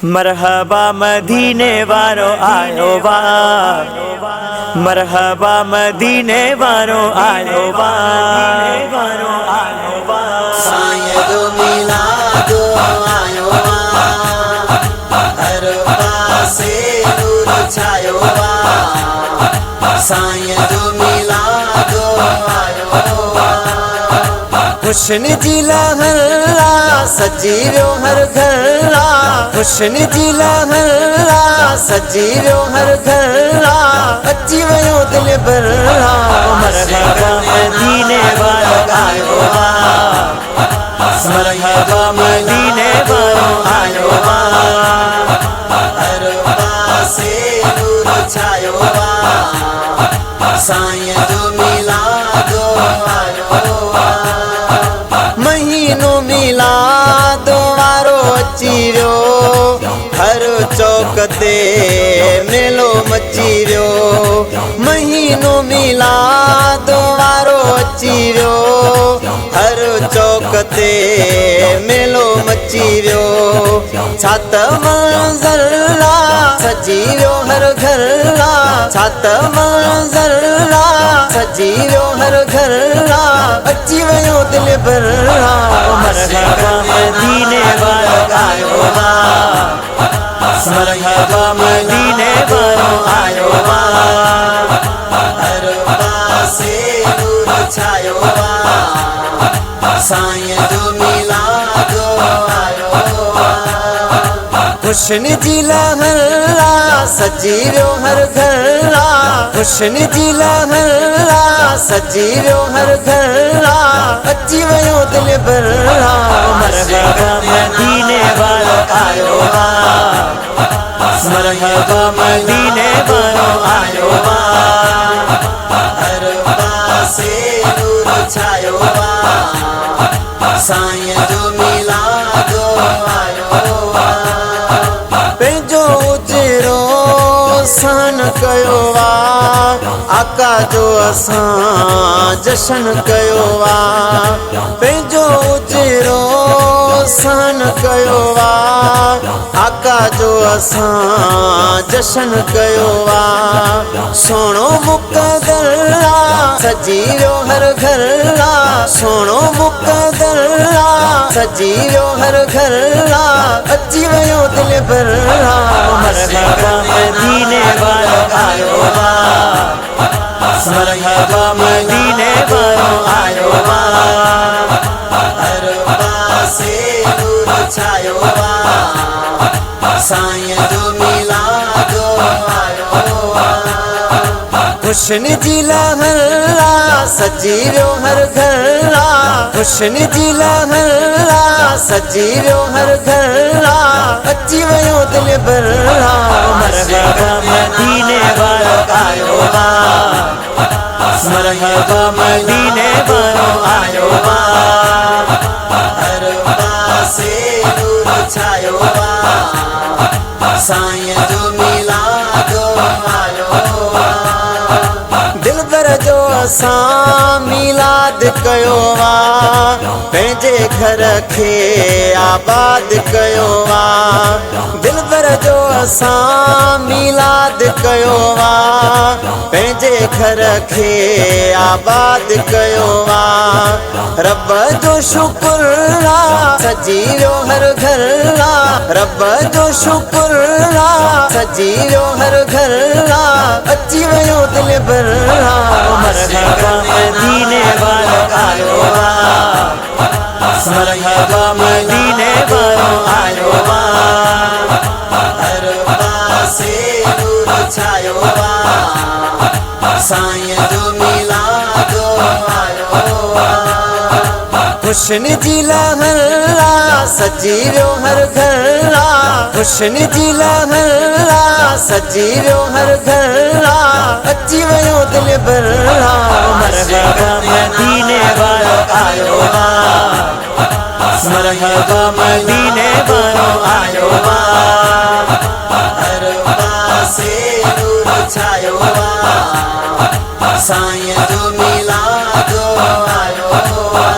मरहबा मदीने वारो आयो वा, मरहबा मदीने वारो आयो वा। सायदो मिलादो आयो वा, हर पासे नूर छायो वा। सायदो मिलादो आयो वा, हुस्न जी लहरा सजी वियो हर घरा। हुस्न जी लहरा सजी वियो हर घरा। अची वियो दिल भरा, मरहबा मदीने वारो आयो वा, मरहबा मदीने वारो आयो वा। हर पासे नूर छायो वा, सायदो मिलादो आयो वा। महीनो मिलादो वारो अची वियो, हर चौक ते मेलो मची वियो। महीनो मिलादो वारो अची वियो, हर चौक ते मेलो मची वियो। छात मंज़र सजी वियो हर घर, छात मंज़र सजी वियो हर घर। अची वियो दिल भरा, मरहबा मदीने वारो आयो वा, मरहबा मदीने वारो आयो वा। हर पासे नूर छायो वा, सायदो मिलादो आयो वा। हुस्न जी लहरा सजी वियो हर घरा। हुस्न जी लहरा सजी वियो हर घरा। अची वियो दिल भरा, मरहबा मदीने वारो आयो वा, मरहबा मदीने वारो आयो वा। हर पासे नूर छायो वा, सायदो मिलादो आयो वा। पंहिंजो उजरो सन कयो वा, आका जो असां जशन कयो वा। पंहिंजो उजरो सन कयो वा, आका जो असां जशन कयो वा। सोणो मुक़दर सजी वियो हर घर, सोणो मुक़दर सजी वियो हर घर। अची वियो दिल भरा, मरहबा मदीने वारो आयो वा, मरहबा मदीने वारो आयो वा। हर पासे नूर छायो वा, सायदो मिलादो आयो वा। हुस्न जी लहरा सजी वियो हर घरा। हुस्न जी लहरा सजी वियो हर घरा। अची वियो दिल भरा, मरहबा मदीने वारो आयो वा, मरहबा मदीने वारो आयो वा। हर पासे नूर छायो वा, सायदो मिलादो आयो वा। दिलबर जो असां मिलाद कयो वा, पंहिंजे घर खे आबाद कयो वा। दिलबर जो असां मिलाद कयो वा, पंहिंजे घर खे आबाद कयो वा। रब जो शुक्र सजी वियो हर घर, रब जो शुक्र सजी वियो हर घर। अची वियो दिल भरा, मरहबा मदीने वारो आयो वा, मरहबा मदीने वारो आयो वा। हर पासे नूर छायो वा, सायदो मिलादो आयो वा। हुस्न जी लहरा सजी वियो हर घरा। हुस्न जी लहरा सजी वियो हर घरा। अची वियो दिल भरा, मरहबा मदीने वारो आयो वा, मरहबा मदीने वारो आयो वा। हर पासे नूर छायो वा, सायदो मिलादो आयो वा।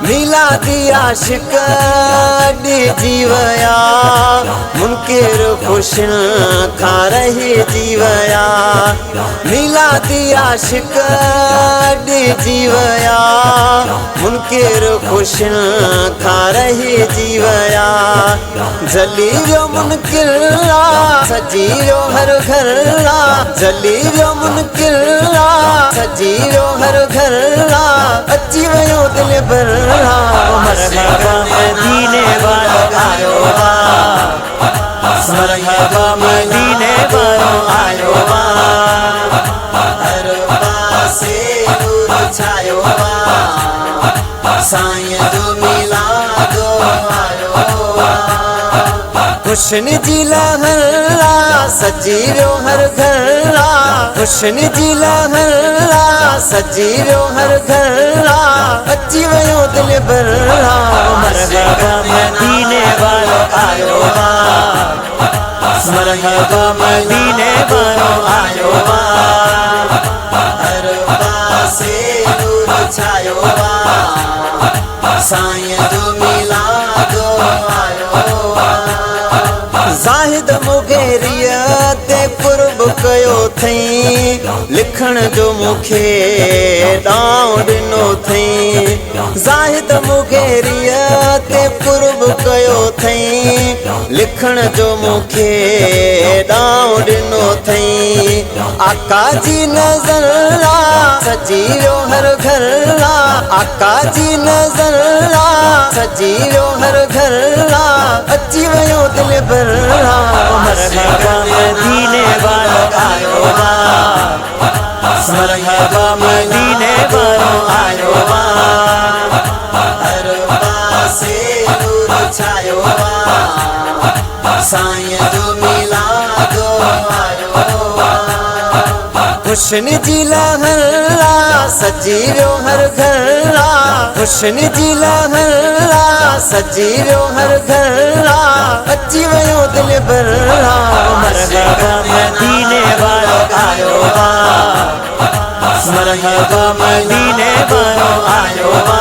मिलादी आशिक ॾिजी विया मुनकिर खुशन खा रही जीवया मिला दिया आशिक डी जीवया मुनकिर खुशन खा रही जीवया जली जो मुनकिर सजी जो हर घर जली जो मुनकिर सजी जो हर घर अची वयो दिल भर मरहबा मदीने वारो आयो बा मरहबा मदीने वारो आयो बा हर पासे नूर छायो साईं जो मिलादो आयो हुस्न जी लहरा सजी वियो हर घर हुस्न जी लहरा सजी वियो हर घर अची वयो दिल भर मरहबा मदीने वारो आयो बा मरहबा मदीने वारो आयो बा हर पासे नूर छायो साईं जो मिलादो आयो ज़ाहिद मुगेरिया ते कुर्ब कयो थई लिखण जो मुखे दाव ॾिनो थई ज़ाहिद मुगेरिया ते कुर्ब कयो थई लिखण जो मुखे दाव ॾिनो थई आका जी नज़र सजी वियो हर घर आका जी नज़र सजी वियो हर घर अची वयो दिल भर मरहबा मदीने वारो आयो बा मरहबा मदीने वारो आयो बा हर पासे नूर छायो साईं जो मिलादो आयो हुस्न जी लहरा सजी वियो हर घर हुस्न जी लहरा सजी वियो हर घर अची वयो दिल भर मरहबा मदीने वारो आयो बा मरहबा मदीने वारो आयो बा